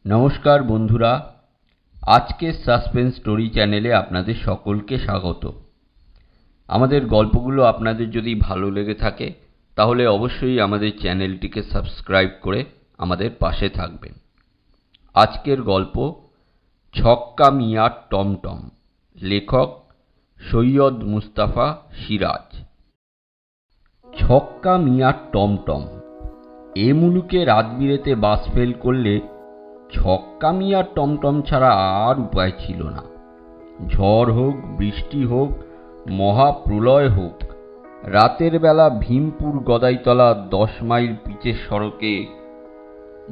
নমস্কার বন্ধুরা, আজকের সাসপেন্স স্টোরি চ্যানেলে আপনাদের সকলকে স্বাগত। আমাদের গল্পগুলো আপনাদের যদি ভালো লেগে থাকে তাহলে অবশ্যই আমাদের চ্যানেলটিকে সাবস্ক্রাইব করে আমাদের পাশে থাকবেন। আজকের গল্প ছক্কা মিয়া টমটম, লেখক সৈয়দ মুস্তাফা সিরাজ। ছক্কা মিয়া টমটম। এ মুলুকে রাত বিরেতে বাস ফেল করলে ছক্কা মিয়া টমটম ছাড়া আর উপায় ছিল না। ঝড় হোক, বৃষ্টি হোক, মহাপ্রলয় হোক, রাতের বেলা ভীমপুর গদাইতলা 10 মাইল পিচের সড়কে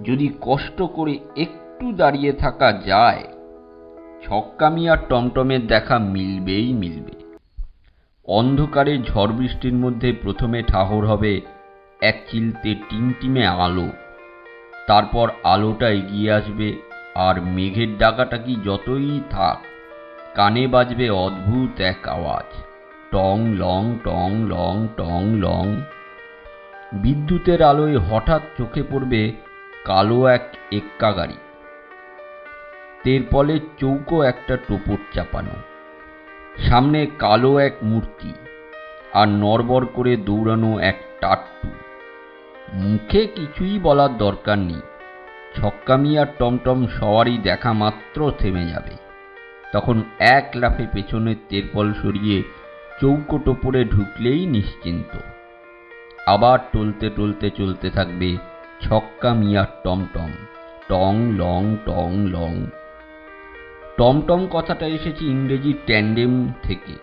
যদি কষ্ট করে একটু দাঁড়িয়ে থাকা যায়, ছক্কা মিয়া টমটমের দেখা মিলবেই মিলবে। অন্ধকারে ঝড় বৃষ্টির মধ্যে প্রথমে ঠাহর হবে এক চিলতে টিমটিমে আলো, তারপর আলোটা এগিয়ে আসবে আর মেঘের ডাকাটাকি যতই থাক, কানে বাজবে অদ্ভুত এক আওয়াজ, টং লং টং লং টং লং। বিদ্যুতের আলোয় হঠাৎ চোখে পড়বে কালো এক এক্কা গাড়ি, তেরপলে চৌকো একটা টোপর চাপানো, সামনে কালো এক মূর্তি আর নড়বড় করে দৌড়ানো এক টাট্টু। মুখে কিছুই বলার দরকার নেই, ছক্কা মিয়ার টমটম সওয়ারি দেখা মাত্র থেমে যাবে। তখন এক লাফে পেছনের তেরপল সরিয়ে চৌকো টোপরে ঢুকলেই নিশ্চিন্ত। আবার টলতে টলতে চলতে থাকবে ছক্কা মিয়ার টমটম, টং লং টং লং। টমটম কথাটা এসেছে ইংরেজি ট্যান্ডেম থেকে,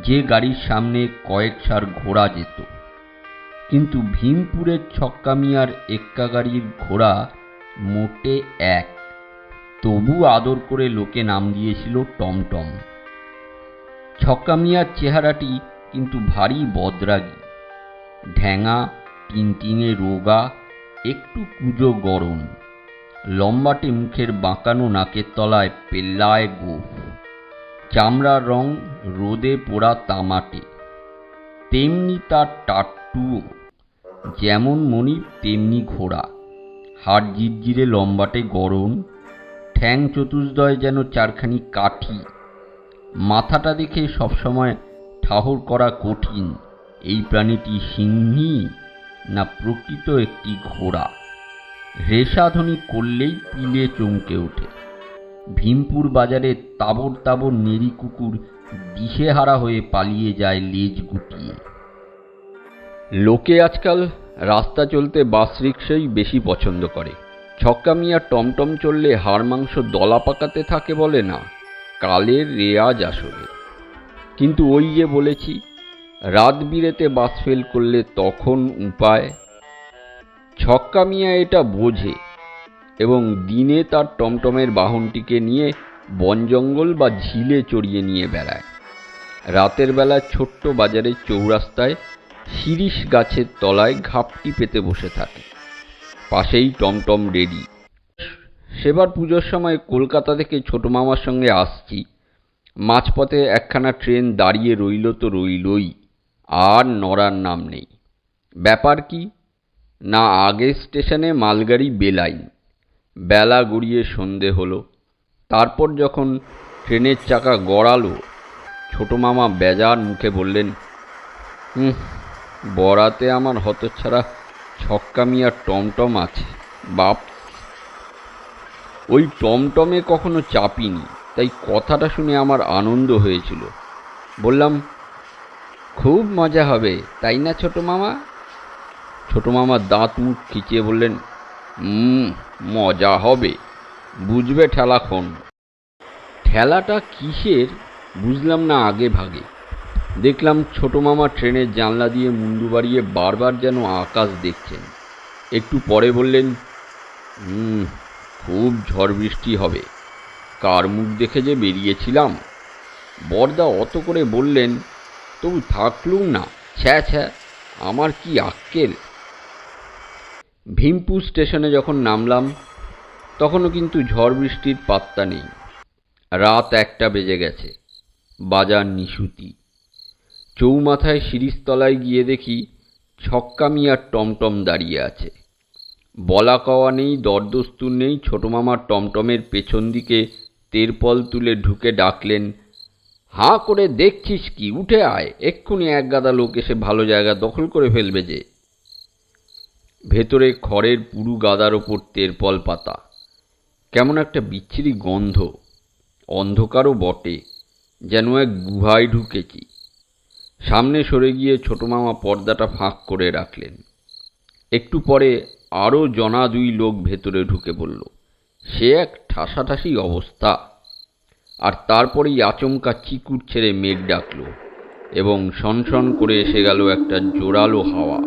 যে গাড়ির সামনে কয়েকশার ঘোড়া যেত। কিন্তু ভীমপুরের ছক্কা মিয়ার এক্কা গাড়ির ঘোড়া মোটে এক, তবু আদর করে লোকে নাম দিয়েছিল টমটম। ছক্কা মিয়ার চেহারাটি কিন্তু ভারী বদরাগী, ঢ্যাঙা, টিনটিনে রোগা, একটু কুঁজো গরম, লম্বাটে মুখের বাঁকানো নাকের তলায় পেল্লায় গোঁফ, চামড়ার রং রোদে পোড়া তামাটে। তেমনি তার টাট্টুও, যেমন মনিব তেমনি ঘোড়া, হাড় জিরজিরে লম্বাটে গরম, ঠ্যাং চতুর্দয় যেন চারখানি কাঠি। মাথাটা দেখে সবসময় ঠাহর করা কঠিন এই প্রাণীটি সিংহী না প্রকৃত একটি ঘোড়া। রেশাধ্বনি করলেই পিলে চমকে ওঠে। ভীমপুর বাজারে তাবড় তাবড় নেড়ি কুকুর দিশেহারা হয়ে পালিয়ে যায় লেজ গুটিয়ে। লোকে আজকাল রাস্তা চলতে বাস রিক্সাই বেশি পছন্দ করে। ছক্কা মিয়া টমটম চললে হাড় মাংস দলা পাকাতে থাকে বলে না, কালের রেয়াজ আসলে। কিন্তু ওই যে বলেছি, রাত বিরেতে বাস ফেল করলে তখন উপায়। ছক্কা মিয়া এটা বোঝে এবং দিনে তার টমটমের বাহনটিকে নিয়ে বন জঙ্গল বা ঝিলে চড়িয়ে নিয়ে বেড়ায়। রাতের বেলা ছোট্ট বাজারের চৌরাস্তায় শিরিষ গাছের তলায় ঘাপটি পেতে বসে থাকে, পাশেই টমটম রেডি। সেবার পুজোর সময় কলকাতা থেকে ছোট মামার সঙ্গে আসছি, মাঝপথে একখানা ট্রেন দাঁড়িয়ে রইল তো রইলই, আর নড়ার নাম নেই। ব্যাপার কি না, আগের স্টেশনে মালগাড়ি বেলাইন। বেলা গড়িয়ে সন্ধে হলো। তারপর যখন ট্রেনের চাকা গড়ালো, ছোট মামা বেজার মুখে বললেন, বরাতে আমার হতচ্ছাড়া ছক্কা মিয়ার টমটম আছে বাপ। ওই টমটমে কখনো চাপিনি, তাই কথাটা শুনে আমার আনন্দ হয়েছিল। বললাম, খুব মজা হবে তাই না ছোট মামা? ছোট মামা দাঁত মুখ খিচিয়ে বললেন, মজা হবে, বুঝবে ঠেলাক্ষণ। ঠেলাটা কিসের বুঝলাম না আগে ভাগে। দেখলাম ছোট মামা ট্রেনের জানলা দিয়ে মুন্ডু বাড়িয়ে বারবার যেন আকাশ দেখছেন। একটু পরে বললেন, খুব ঝড় বৃষ্টি হবে, কার মুখ দেখে যে বেরিয়েছিলাম। বরদা অত করে বললেন, তবু থাকলুম না। ছ্যা ছ্যা, আমার কি আক্কেল। ভীমপুর স্টেশনে যখন নামলাম তখনও কিন্তু ঝড় বৃষ্টির পাত্তা নেই। রাত 1টা বেজে গেছে, বাজার নিশুতি। চৌমাথায় শিরিষতলায় গিয়ে দেখি ছক্কা মিয়ার টমটম দাঁড়িয়ে আছে। বলা কওয়া নেই, দরদস্তুর নেই, ছোট মামার টমটমের পেছন দিকে তেরপল তুলে ঢুকে ডাকলেন, হাঁ করে দেখছিস কি, উঠে আয়, এক্ষুনি এক গাদা লোক এসে ভালো জায়গা দখল করে ফেলবে যে। ভেতরে খড়ের পুরু গাদার ওপর তেরপল পাতা, কেমন একটা বিচ্ছিরি গন্ধ, অন্ধকারও বটে, যেন এক গুহায় ঢুকেছি। সামনে সরে গিয়ে ছোট মামা পর্দাটা ফাঁক করে রাখলেন। একটু পরে আরও জনা দুই লোক ভেতরে ঢুকে পড়ল। সে এক ঠাসাঠাসি অবস্থা। আর তারপরেই আচমকা চিকুর ছেড়ে মেঘ ডাকল এবং সনসন করে এসে গেল একটা জোরালো হাওয়া।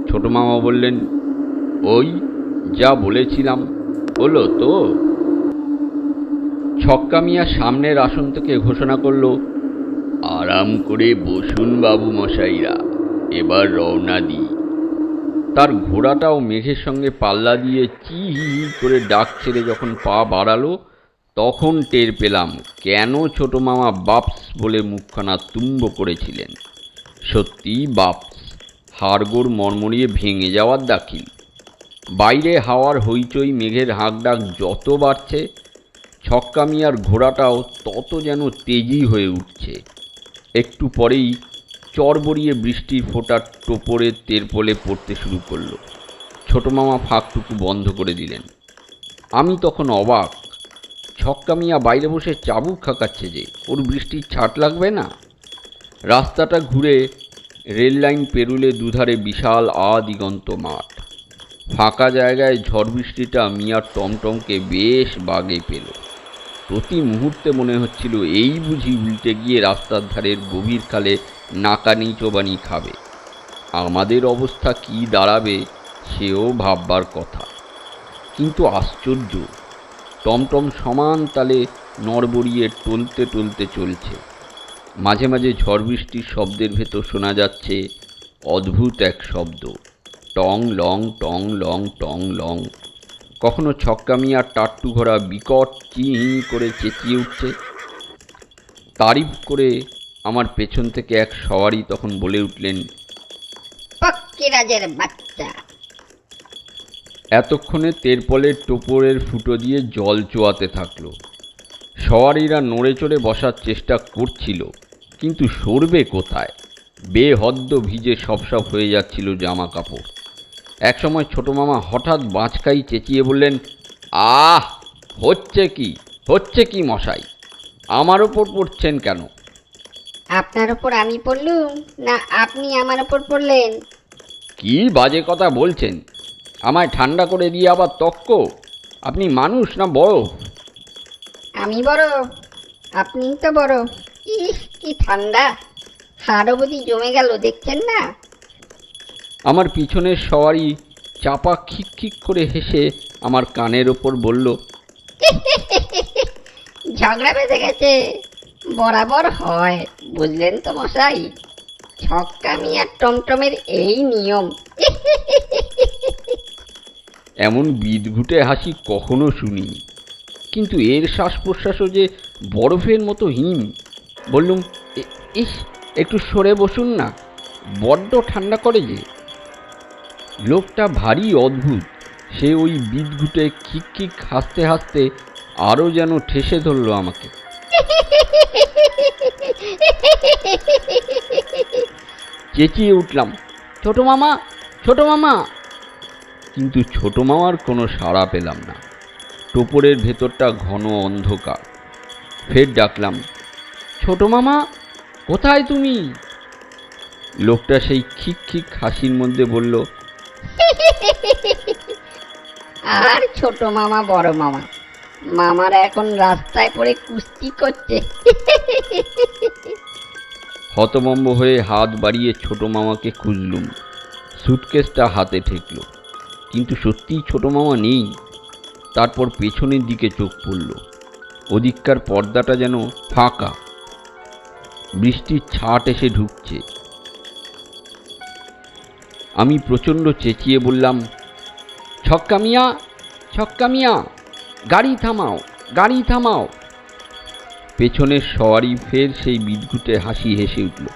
ছোট মামা বললেন, ওই যা বলেছিলাম হলো তো? ছক্কা মিয়া সামনের আসন থেকে ঘোষণা করল, আরাম করে বসুন বাবু মশাইরা, এবার রওনা দিই। তার ঘোড়াটাও মেঘের সঙ্গে পাল্লা দিয়ে চি হি হি করে ডাক ছেড়ে যখন পা বাড়ালো, তখন টের পেলাম কেন ছোট মামা বাপস বলে মুখখানা তুম্ব করেছিলেন। সত্যি বাপস, হাড়গোড় মরমরিয়ে ভেঙে যাওয়ার দাখিল। বাইরে হাওয়ার হইচই, মেঘের হাঁকডাক যত বাড়ছে, ছক্কা মিয়ার ঘোড়াটাও তত যেন তেজি হয়ে উঠছে। একটু পরেই চরবড়িয়ে বৃষ্টির ফোঁটা টোপরের তেরপলে পড়তে শুরু করলো। ছোট মামা ফাঁকটুকু বন্ধ করে দিলেন। আমি তখন অবাক, ছক্কা মিয়া বাইরে বসে চাবুক খাকাচ্ছে যে, ওর বৃষ্টির ছাট লাগবে না? রাস্তাটা ঘুরে রেল লাইন পেরুলে দুধারে বিশাল দিগন্ত মাঠ। ফাঁকা জায়গায় ঝড় বৃষ্টিটা মিয়ার টমটমকে বেশ বাগে পেল। প্রতি মুহূর্তে মনে হচ্ছিল এই বুঝি উল্টে গিয়ে রাস্তার ধারের গভীর খালে নাকানি চোবানি খাবে। আমাদের অবস্থা কি দাঁড়াবে সেও ভাববার কথা। কিন্তু আশ্চর্য, টমটম সমান তালে নড়বড়িয়ে টলতে টলতে চলছে। মাঝে মাঝে ঝড় বৃষ্টির শব্দের ভেতর শোনা যাচ্ছে অদ্ভুত এক শব্দ, টং লং টং লং টং লং। কখনো ছক্কা মিয়ার টাট্টু ঘোড়া বিকট চিহি করে চেঁচিয়ে উঠছে। তারিফ করে আমার পেছন থেকে এক সওয়ারি তখন বলে উঠলেন, পক্ষীরাজের বাচ্চা। এতক্ষণে তেরপলের টোপরের ফুটো দিয়ে জল চোয়াতে থাকলো। সওয়ারিরা নড়ে চড়ে বসার চেষ্টা করছিল, কিন্তু সরবে কোথায়? বেহদ্দ ভিজে সপসপ হয়ে যাচ্ছিল জামা কাপড়। একসময় ছোট মামা হঠাৎ বাঁচকাই চেঁচিয়ে বললেন, আহ, হচ্ছে কি মশাই, আমার ওপর পড়ছেন কেন? আপনার ওপর আমি পড়লুম না আপনি আমার ওপর পড়লেন? কি বাজে কথা বলছেন? আমায় ঠান্ডা করে দিয়ে আবার তক্ক? আপনি মানুষ না বরফ? আমি বরফ, আপনি তো বরফ। ইস, কি ঠান্ডা, হাড় অবধি জমে গেল, দেখছেন না? আমার পিছনের সওয়ারি চাপা খিক খিক করে হেসে আমার কানের ওপর বলল, ঝগড়া বেঁধে গেছে, বরাবর হয়, বুঝলেন তো মশাই? ছক্কা মিয়ার টমটমের এই নিয়ম। এমন বিদঘুটে হাসি কখনো শুনিনি, কিন্তু এর শ্বাস প্রশ্বাসও যে বরফের মতো হিম। বললুম, ইস, একটু সরে বসুন না, বড্ড ঠান্ডা করে যে। লোকটা ভারী অদ্ভুত। সে ওই বিদঘুটে খিক খিক হাসতে হাসতে আরও যেন ঠেসে ধরল আমাকে। চেঁচিয়ে উঠলাম, ছোট মামা, ছোট মামা! কিন্তু ছোট মামার কোনো সাড়া পেলাম না। টোপরের ভেতরটা ঘন অন্ধকার। ফের ডাকলাম, ছোট মামা, কোথায় তুমি? লোকটা সেই খিক খিক হাসির মধ্যে বলল, আর ছোট মামা বড় মামা, মামারা এখন রাস্তায় পড়ে কুস্তি করছে। হতভম্ব হয়ে হাত বাড়িয়ে ছোট মামাকে খুঁজলুম। সুটকেসটা হাতে ঠেকল, কিন্তু সত্যিই ছোট মামা নেই। তারপর পেছনের দিকে চোখ পড়ল, ওদিককার পর্দাটা যেন ফাঁকা, বৃষ্টির ছাট এসে ঢুকছে। আমি প্রচণ্ড চেঁচিয়ে বললাম, ছক্কা মিয়া, ছক্কা মিয়া, গাড়ি থামাও, গাড়ি থামাও। পেছনের সওয়ারি ফের সেই বিদঘুটে হাসি হেসে উঠল।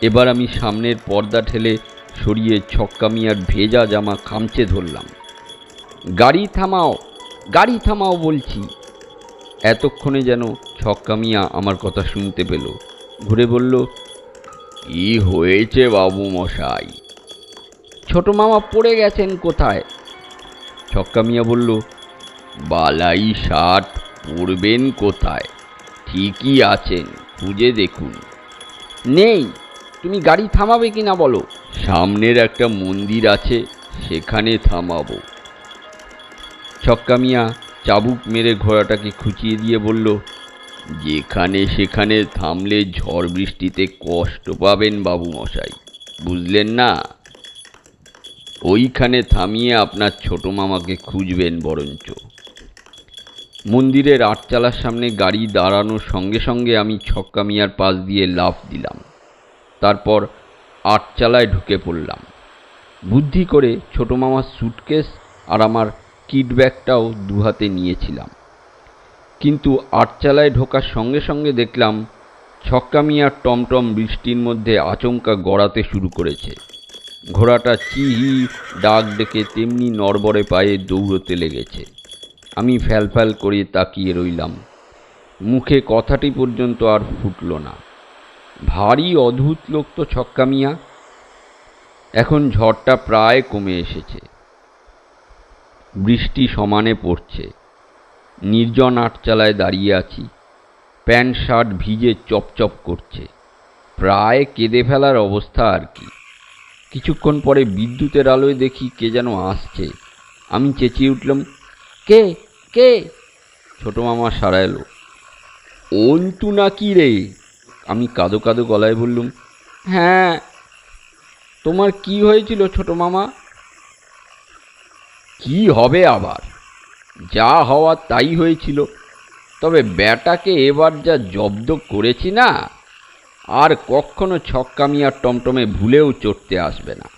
এবার আমি সামনের পর্দা ঠেলে সরিয়ে ছক্কা মিয়ার ভেজা জামা খামচে ধরলাম। গাড়ি থামাও, গাড়ি থামাও বলছি। এতক্ষণে যেন ছক্কা মিয়া আমার কথা শুনতে পেল, ঘুরে বলল, কি হয়েছে বাবু মশাই? ছোট মামা পড়ে গেছেন কোথায়? ছক্কা মিয়া বলল, বালাই শার্ট পরবেন কোথায়? ঠিকই আছেন, খুঁজে দেখুন। নেই, তুমি গাড়ি থামাবে কিনা বলো। সামনের একটা মন্দির আছে, সেখানে থামাবো। ছক্কা মিয়া চাবুক মেরে ঘোড়াটাকে খুঁচিয়ে দিয়ে বলল, যেখানে সেখানে থামলে ঝড় বৃষ্টিতে কষ্ট পাবেন বাবু মশাই, বুঝলেন না? ওইখানে থামিয়ে আপনার ছোট মামাকে খুঁজবেন বরঞ্চ। মন্দিরের আটচালার সামনে গাড়ি দাঁড়ানোর সঙ্গে সঙ্গে আমি ছক্কা মিয়ার পাশ দিয়ে লাফ দিলাম। তারপর আটচালায় ঢুকে পড়লাম। বুদ্ধি করে ছোট মামার স্যুটকেস আর আমার কিট ব্যাগটাও দুহাতে নিয়েছিলাম। কিন্তু আটচালায় ঢোকার সঙ্গে সঙ্গে দেখলাম ছক্কা মিয়ার টমটম বৃষ্টির মধ্যে আচমকা গড়াতে শুরু করেছে। ঘোড়াটা চিহি ডাক ডেকে তেমনি নড়বড়ে পায়ে দৌড়তে লেগেছে। আমি ফ্যালফ্যাল করে তাকিয়ে রইলাম। মুখে কথাটি পর্যন্ত আর ফুটল না। ভারী অদ্ভুত লোক তো ছক্কা মিয়া। এখন ঝড়টা প্রায় কমে এসেছে, বৃষ্টি সমানে পড়ছে। নির্জন আটচালায় দাঁড়িয়ে আছি। প্যান্ট শার্ট ভিজে চপচপ করছে, প্রায় কেঁদে ফেলার অবস্থা আর কি। কিছুক্ষণ পরে বিদ্যুতের আলোয় দেখি কে যেন আসছে। আমি চেঁচিয়ে উঠলাম, কে কে? ছোট মামা সাড়া এলো, অন্তু নাকি রে? আমি কাঁদো কাঁদো গলায় বললুম, হ্যাঁ। তোমার কি হয়েছিল ছোট মামা? কি হবে আবার, যা হওয়ার তাই হয়েছিল। তবে ব্যাটাকে এবার যা জব্দ করেছি না, আর কখনো ছক্কা মিয়ার টমটমে ভুলেও চড়তে আসবে না।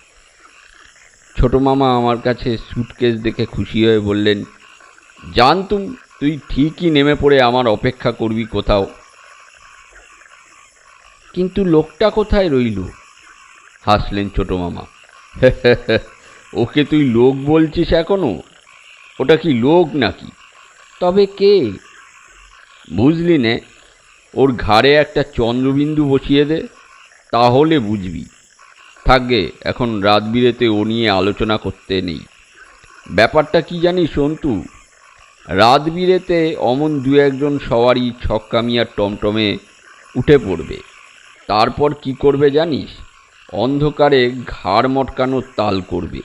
ছোট মামা আমার কাছে স্যুটকেস দেখে খুশি হয়ে বললেন, জানতুম তুই ঠিকই নেমে পড়ে আমার অপেক্ষা করবি কোথাও। কিন্তু লোকটা কোথায় রইল? হাসলেন ছোট মামা। ওকে তুই লোক বলছিস এখনো? ওটা কি লোক নাকি? তবে কে? বুঝলি নে, ওর ঘাড়ে একটা চন্দ্রবিন্দু বসিয়ে দে, তাহলে বুঝবি। থাকবে, এখন রাত বিরেতে ও নিয়ে আলোচনা করতে নেই। ব্যাপারটা কি জানিস অন্তু? রাত বিরেতে অমন দু একজন সওয়ারি ছক্কা মিয়ার টমটমে উঠে পড়বে। তারপর কি করবে জানিস? অন্ধকারে ঘাড় মটকানোর তাল করবে।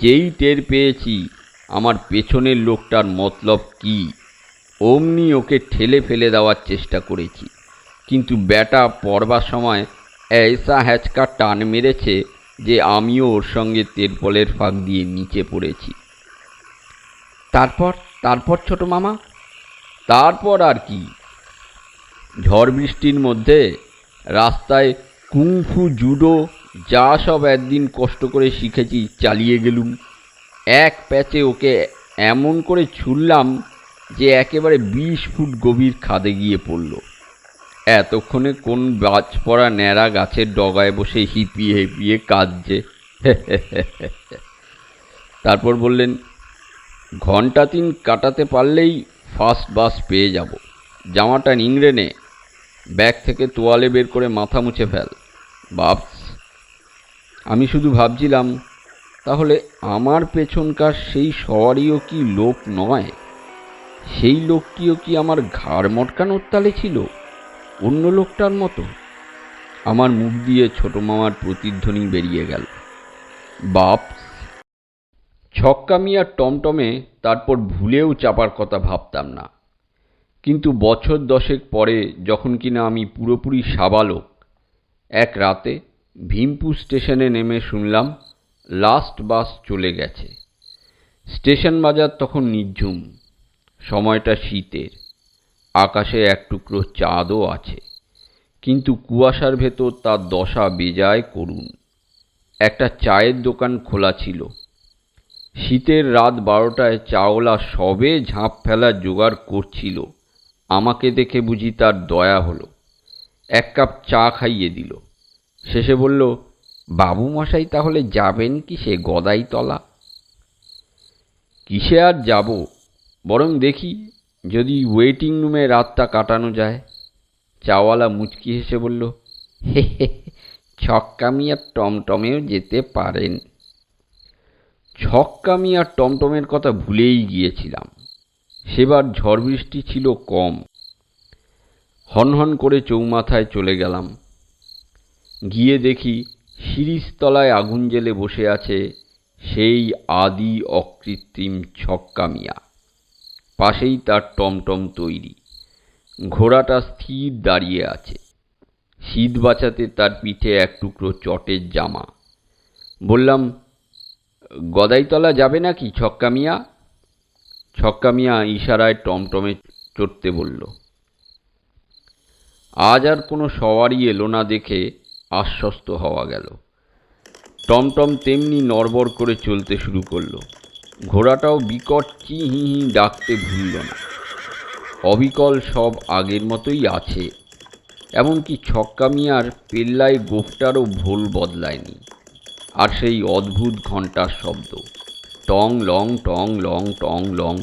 যেই টের পেয়েছি আমার পেছনের লোকটার মতলব কি, অমনি ওকে ঠেলে ফেলে দেওয়ার চেষ্টা করেছি। কিন্তু ব্যাটা পড়বার সময় ऐसा হ্যাচকা টান মেরেছে যে আমিও ওর সঙ্গে তেরপলের ফাঁক দিয়ে নিচে পড়েছি। তারপর তারপর ছোট মামা? তারপর আর কি, ঝড় বৃষ্টির মধ্যে রাস্তায় কুংফু জুডো যা সব একদিন কষ্ট করে শিখেছি চালিয়ে গেলুম। এক প্যাচে ওকে এমন করে ছুড়লাম যে একেবারে 20 ফুট গভীর খাদে গিয়ে পড়ল। এতক্ষণে কোন বাজ পড়া ন্যাড়া গাছের ডগায় বসে হিপিয়ে হিপিয়ে কাঁদছে। তারপর বললেন, ঘন্টা 3 কাটাতে পারলেই ফার্স্ট বাস পেয়ে যাব। জামাটা নিংড়ে নে, ব্যাগ থেকে তোয়ালে বের করে মাথা মুছে ফেল। বাপস! আমি শুধু ভাবছিলাম, তাহলে আমার পেছনকার সেই সওয়ারিও কি লোক নয়? সেই লোকটিও কি আমার ঘাড় মটকানোর তালে ছিল, অন্য লোকটার মতো? আমার মুখ দিয়ে ছোট মামার প্রতিধ্বনি বেরিয়ে গেল, বাপস! ছক্কা মিয়ার টমটমে তারপর ভুলেও চাপার কথা ভাবতাম না। কিন্তু বছর 10 পরে যখন কিনা আমি পুরোপুরি সাবালক, এক রাতে ভীমপুর স্টেশনে নেমে শুনলাম লাস্ট বাস চলে গেছে। স্টেশন বাজার তখন নিঝুম, সময়টা শীতের, আকাশে এক টুকরো চাঁদও আছে, কিন্তু কুয়াশার ভেতর তার দশা বেজায় করুণ। একটা চায়ের দোকান খোলা ছিল। শীতের রাত 12টায় চাওলা সবে ঝাঁপ ফেলার জোগাড় করছিল। আমাকে দেখে বুঝি তার দয়া হলো, 1 কাপ চা খাইয়ে দিল। শেষে বলল, বাবু মশাই তাহলে যাবেন কিসে গদাইতলা? কিসে আর যাব, বরং দেখি যদি ওয়েটিং রুমে রাতটা কাটানো যায়। চাওয়ালা মুচকি হেসে বলল, হে হে, ছক্কামি আর টমটমেও যেতে পারেন। ছক্কামি আর টমটমের কথা ভুলেই গিয়েছিলাম। সেবার ঝড় বৃষ্টি ছিল কম। হনহন করে চৌমাথায় চলে গেলাম। গিয়ে দেখি শিরিষতলায় আগুন জ্বেলে বসে আছে সেই আদি অকৃত্রিম ছক্কা মিয়া। পাশেই তার টমটম তৈরি। ঘোড়াটা স্থির দাঁড়িয়ে আছে। শীত বাঁচাতে তার পিঠে এক টুকরো চটের জামা। বললাম, গদাইতলা যাবে নাকি ছক্কা মিয়া? ছক্কা মিয়া ইশারায় টমটমে চড়তে বলল। আজ আর কোনো সওয়ারি এলো না দেখে আশ্বস্ত হওয়া গেল। টমটম তেমনি নড়বড় করে চলতে শুরু করলো। ঘোড়াটাও বিকট চি হি হি ডাকতে ভুলল না। অবিকল সব আগের মতোই আছে। এমনকি ছক্কা মিয়ার পেল্লায় গোফটারও ভোল বদলায়নি। আর সেই অদ্ভুত ঘণ্টার শব্দ, টং লং টং লং টং লং।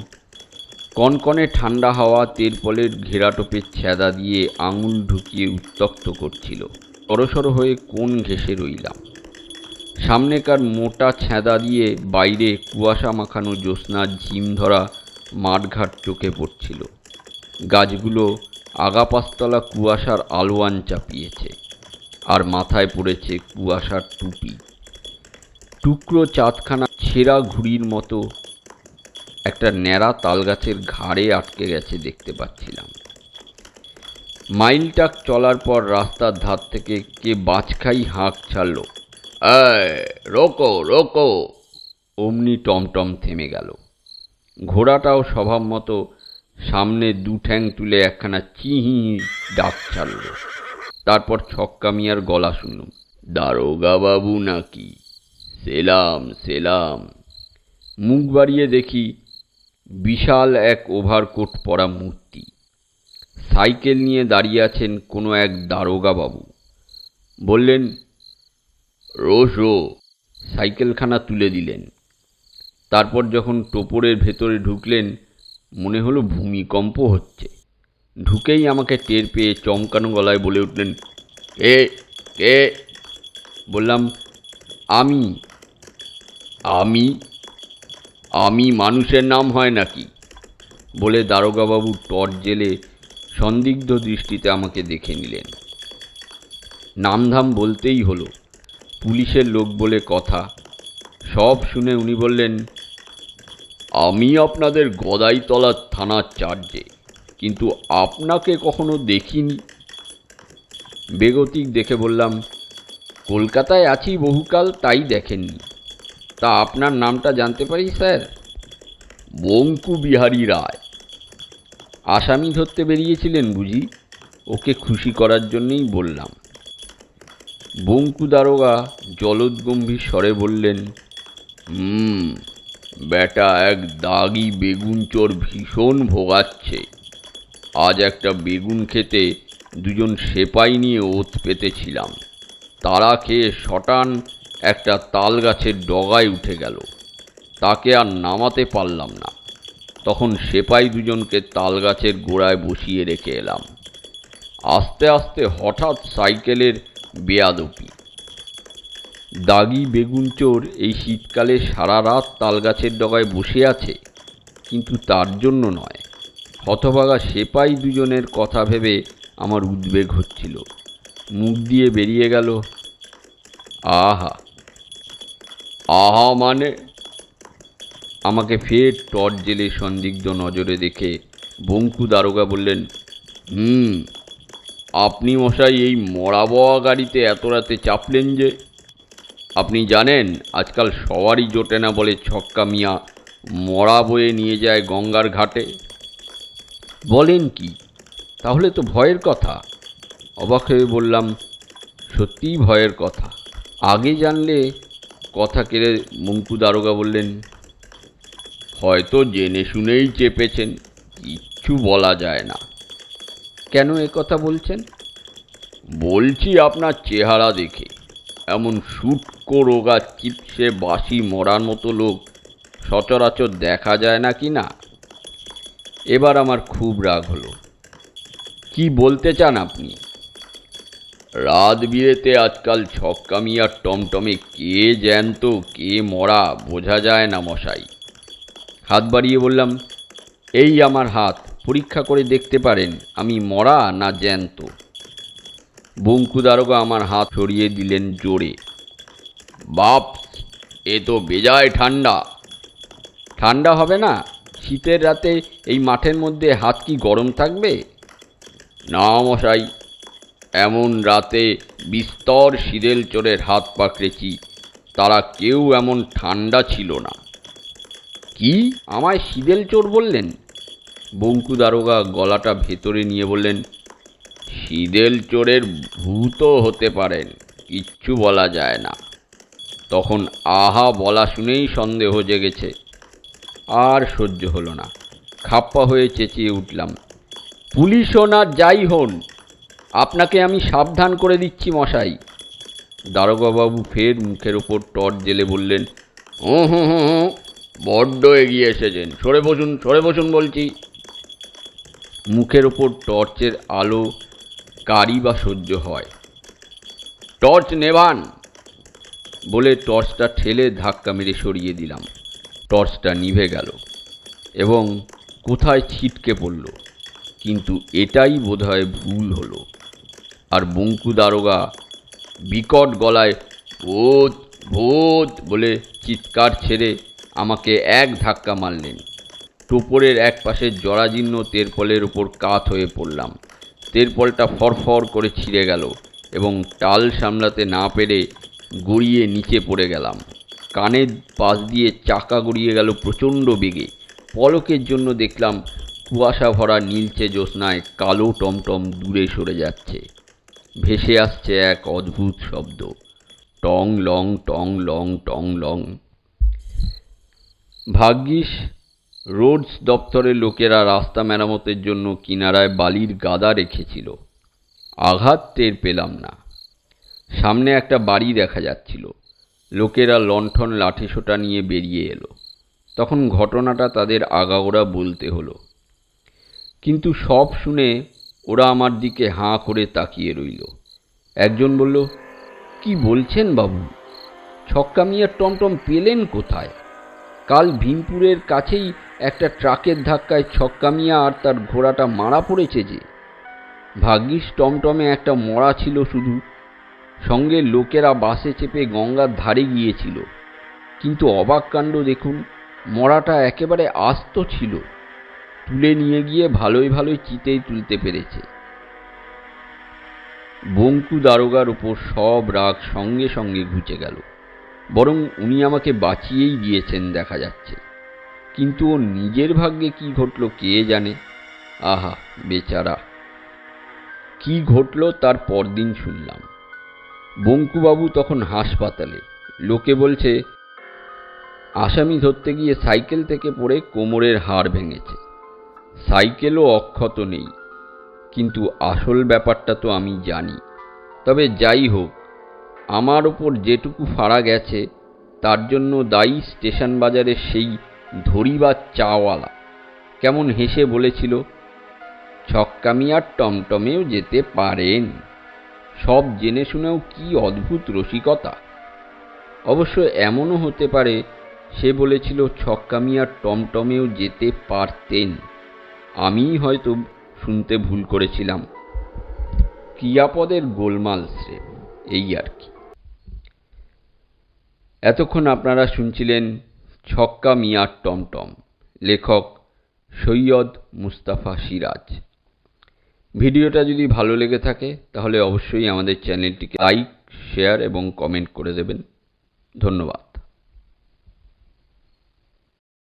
কনকনে ঠান্ডা হাওয়া তেরপলের ঘেরাটোপের ছ্যাদা দিয়ে আঙুল ঢুকিয়ে উত্তপ্ত করছিল। সরসর হয়ে কোণ ঘেঁষে রইলাম। সামনেকার মোটা ছ্যাদা দিয়ে বাইরে কুয়াশা মাখানো জ্যোৎস্নার ঝিম ধরা মাঠঘাট চোখে পড়ছিল। গাছগুলো আগাপাস্তলা কুয়াশার আলোয়ান চাপিয়েছে, আর মাথায় পড়েছে কুয়াশার টুপি। টুকরো চাঁদখানা ছেঁড়া ঘুড়ির মতো একটা ন্যাড়া তালগাছের ঘাড়ে আটকে গেছে দেখতে পাচ্ছিলাম। মাইলটাক চলার পর রাস্তার ধার থেকে কে বাজখাই হাঁক ছাড়ল, রোকো রোকো। অমনি টমটম থেমে গেল। ঘোড়াটাও স্বভাব মতো সামনে দু ঠ্যাং তুলে একখানা চিহি ডাক ছাড়ল। তারপর ছক্কা মিয়ার গলা শুনলুম, দারোগা বাবু নাকি? সেলাম সেলাম। মুখ বাড়িয়ে দেখি বিশাল এক ওভারকোট পরা মূর্তি। সাইকেল নিয়ে দাঁড়িয়ে আছেন কোনো এক দারোগা বাবু। বললেন, রোসো। সাইকেলখানা তুলে দিলেন। তারপর যখন টোপরের ভেতরে ঢুকলেন, মনে হলো ভূমিকম্প হচ্ছে। ঢুকেই আমাকে টের পেয়ে চমকানো গলায় বলে উঠলেন, কে কে? বললাম, আমি। আমি? আমি মানুষের নাম হয় নাকি? বলে দারোগাবাবু টর্চ জেলে সন্দিগ্ধ দৃষ্টিতে আমাকে দেখে নিলেন। নামধাম বলতেই হলো, পুলিশের লোক বলে কথা। সব শুনে উনি বললেন, আমি আপনাদের গদাইতলা থানার চার্জে, কিন্তু আপনাকে কখনো দেখিনি। বেগতিক দেখে বললাম, কলকাতায় আছি বহুকাল, তাই দেখেননি। তা আপনার নামটা জানতে পারি স্যার? বঙ্কু বিহারী রায়। আসামি ধরতে বেরিয়েছিলেন বুঝি? ওকে খুশি করার জন্যই বললাম। বঙ্কু দারোগা জলদগম্ভীর স্বরে বললেন, বেটা এক দাগি বেগুন চোর ভীষণ ভোগাচ্ছে। আজ একটা বেগুন খেতে দুজন সেপাই নিয়ে ওত পেতেছিলাম। তারা খেয়ে শটান একটা তাল গাছের ডগায় উঠে গেল। তাকে আর নামাতে পারলাম না। তখন সেপাই দুজনকে তাল গাছের গোড়ায় বসিয়ে রেখে এলাম। আস্তে আস্তে হঠাৎ সাইকেলের বেয়াদপি। দাগি বেগুন চোর এই শীতকালে সারা রাত তালগাছের ডগায় বসে আছে, কিন্তু তার জন্য নয়। হতভাগা সেপাই দুজনের কথা ভেবে আমার উদ্বেগ হচ্ছিল। মুখ দিয়ে বেরিয়ে গেল, আহা। আহা মানে? আমাকে ফের টর্চ জেলে সন্দিগ্ধ নজরে দেখে বঙ্কু দারোগা বললেন, আপনি মশাই এই মরা বওয়া গাড়িতে এত রাতে চাপলেন যে? আপনি জানেন আজকাল সওয়ারি জোটে না বলে ছক্কা মিয়া মরা বয়ে নিয়ে যায় গঙ্গার ঘাটে? বলেন কি? তাহলে তো ভয়ের কথা। অবাক হয়ে বললাম, সত্যিই ভয়ের কথা। আগে জানলে। কথা কেড়ে বঙ্কু দারোগা বললেন, হয়তো জেনে শুনেই চেপেছেন, কিচ্ছু বলা যায় না। কেন এ কথা বলছেন? বলছি আপনার চেহারা দেখে। এমন শুটকো রোগা চিপসে বাসি মরার মতো লোক সচরাচর দেখা যায় না কি না? এবার আমার খুব রাগ হলো। কি বলতে চান আপনি? রাত বিরেতে আজকাল ছক্কামি আর টমটমে কে জ্যান্ত কে মরা বোঝা যায় না মশাই। হাত বাড়িয়ে বললাম, এই আমার হাত, পরীক্ষা করে দেখতে পারেন আমি মরা না জ্যান্ত। বঙ্কু দারোগা আমার হাত সরিয়ে দিলেন জোরে। বাপ, এ তো বেজায় ঠান্ডা। ঠান্ডা হবে না? শীতের রাতে এই মাঠের মধ্যে হাত কি গরম থাকবে? না মশাই, এমন রাতে বিস্তর সিদেল চোরের হাত পাকড়েছি, তারা কেউ এমন ঠান্ডা ছিল না। কি আমায় সিদেল চোর বললেন? বঙ্কু দারোগা গলাটা ভেতরে নিয়ে বললেন, সিদেল চোরের ভূতও হতে পারেন, কিচ্ছু বলা যায় না। তখন আহা বলা শুনেই সন্দেহ জেগেছে। আর সহ্য হলো না, খাপ্পা হয়ে চেঁচিয়ে উঠলাম, পুলিশ হন আর যাই হন, আপনাকে আমি সাবধান করে দিচ্ছি মশাই। দারোগাবাবু ফের মুখের ওপর টর্চ জেলে বললেন, হুঁ হুঁ হুঁ হুঁ, বড্ড এগিয়ে এসেছেন, সরে বসুন বলছি। মুখের ওপর টর্চের আলো কারি বা সহ্য হয়? টর্চ নেভান বলে টর্চটা ঠেলে ধাক্কা মেরে সরিয়ে দিলাম। টর্চটা নিভে গেল এবং কোথায় ছিটকে পড়ল, কিন্তু এটাই বোধহয় ভুল হলো। আর বঙ্কু দারোগা বিকট গলায় ভূত ভূত বলে চিৎকার ছেড়ে আমাকে এক ধাক্কা মারলেন। টোপরের এক পাশে জরাজীর্ণ তেরপলের ওপর কাত হয়ে পড়লাম। তেরপলটা ফরফর করে ছিঁড়ে গেল এবং টাল সামলাতে না পেরে গড়িয়ে নিচে পড়ে গেলাম। কানের পাশ দিয়ে চাকা গড়িয়ে গেল প্রচণ্ড বেগে। পলকের জন্য দেখলাম কুয়াশা ভরা নীলচে জ্যোৎস্নায় কালো টমটম দূরে সরে যাচ্ছে। ভেসে আসছে এক অদ্ভুত শব্দ, টং লং টং লং টং লং। ভাগ্যিস রোডস দপ্তরের লোকেরা রাস্তা মেরামতের জন্য কিনারায় বালির গাদা রেখেছিল। আঘাত টের পেলাম না। সামনে একটা বাড়ি দেখা যাচ্ছিল। লোকেরা লণ্ঠন লাঠিসোঁটা নিয়ে বেরিয়ে এলো। তখন ঘটনাটা তাদের আগাগোড়া বলতে হলো, কিন্তু সব শুনে ওরা আমার দিকে হাঁ করে তাকিয়ে রইল। একজন বলল, কি বলছেন বাবু? ছক্কা মিয়ার টমটম পেলেন কোথায়? কাল ভীমপুরের কাছেই একটা ট্রাকের ধাক্কায় ছক্কা মিয়া আর তার ঘোড়াটা মারা পড়েছে যে। ভাগ্যিস টমটমে একটা মরা ছিল শুধু, সঙ্গে লোকেরা বাসে চেপে গঙ্গার ধারে গিয়েছিল। কিন্তু অবাক কাণ্ড দেখুন, মরাটা একেবারে আস্ত ছিল। তুলে নিয়ে গিয়ে ভালোই চিতেই তুলতে পেরেছে। বঙ্কু দারোগার উপর সব রাগ সঙ্গে সঙ্গে ঘুচে গেল। বরং উনি আমাকে বাঁচিয়েই দিয়েছেন দেখা যাচ্ছে। কিন্তু ওর নিজের ভাগ্যে কি ঘটল কে জানে। আহা বেচারা। কি ঘটল তার পরদিন শুনলাম। বঙ্কুবাবু তখন হাসপাতালে। লোকে বলছে আসামি ধরতে গিয়ে সাইকেল থেকে পড়ে কোমরের হাড় ভেঙেছে। সাইকেলও অক্ষত নেই, কিন্তু আসল ব্যাপারটা তো আমি জানি। তবে যাই হোক, আমার ওপর যেটুকু ফাড়া গেছে তার জন্য দায়ী স্টেশন বাজারের সেই ধরিবার চাওয়ালা। কেমন হেসে বলেছিল, ছক্কা মিয়ার টমটমেও যেতে পারেন। সব জেনে শুনেও কি অদ্ভুত রসিকতা। অবশ্য এমনও হতে পারে সে বলেছিল ছক্কা মিয়ার টমটমেও যেতে পারতেন। আমিই হয়তো শুনতে ভুল করেছিলাম। ক্রিয়াপদের গোলমাল স্রেফ, এই আর কি। এতক্ষণ আপনারা শুনছিলেন ছক্কা মিয়ার টমটম, লেখক সৈয়দ মুস্তাফা সিরাজ। ভিডিওটা যদি ভালো লেগে থাকে তাহলে অবশ্যই আমাদের চ্যানেলটিকে লাইক, শেয়ার এবং কমেন্ট করে দেবেন। ধন্যবাদ।